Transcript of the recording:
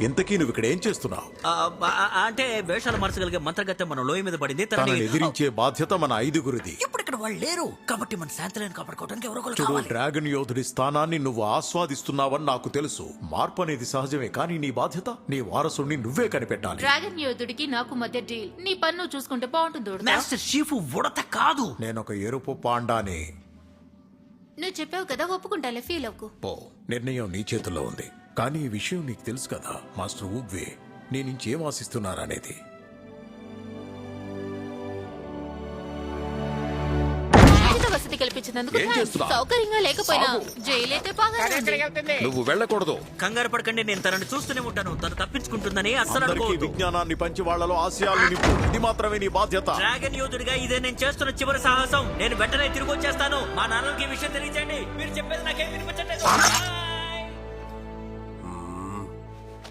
ఇంతకీ నువ్వు ఇక్కడ ఏం చేస్తున్నావు? అంటే వేషాలు మార్చగలిగే మంత్రగత్తె మన లోయ మీద పడింది. తనని ఎదిరించే బాధ్యత మన ఐదుగురిది. ఇప్పుడు ఇక్కడ వాళ్ళు లేరు కాబట్టి మన శాంతిని కాపాడుకోవడానికి ఎవరో ఒకరు చూడు, కావాలి. డ్రాగన్ యోధుడి స్థానాన్ని నువ్వు ఆస్వాదిస్తున్నావని నాకు తెలుసు. మార్పు అనేది సహజమే, కానీ నీ బాధ్యత నీ వారసుడిని నువ్వే కనిపెట్టాలి. డ్రాగన్ యోధుడికి నాకు మధ్య డీల్. నీ పన్ను చూసుకుంటే బాగుంటుంది ఉడతా. మాస్టర్ షీఫ్ ఉడత కాదు. నేనొక ఎరుపు పాండాని. నువ్వు చెప్పావు కదా, ఒప్పుకుంటాలే, ఫీల్ అవ్వకు. పో, నిర్ణయం నీ చేతుల్లో ఉంది. కానీ ఈ విషయం నీకు తెలుసు కదా మాస్టర్ ఊగ్వే, నీ నుంచి ఏం ఆశిస్తున్నారనేది. ఉచిత వసతి కల్పించినందుకు ఏం thanks. చేస్తున్నావ్? సౌకర్యంగా లేకపోయినా జైలు అయితే బాగానే ఉంది. నువ్వు వెళ్ళకూడదు. కంగారు పడకండి, నేను తనని చూస్తూనే ఉంటాను. తను తప్పించుకుంటుందని అస్సలు అందరికీ అనుకోవద్దు. విజ్ఞానాన్ని పంచి వాళ్లలో ఆశయాలను నింపు. ఇది మాత్రమే నీ బాధ్యత. డ్రాగన్ యోధుడిగా ఇదే నేను చేస్తున్న చివరి సాహసం. నేను వెంటనే తిరిగి వచ్చేస్తాను. మా నాన్నకి ఈ విషయం తెలియజేయండి. మీరు చెప్పేది నాకేం వినిపించట్లేదు.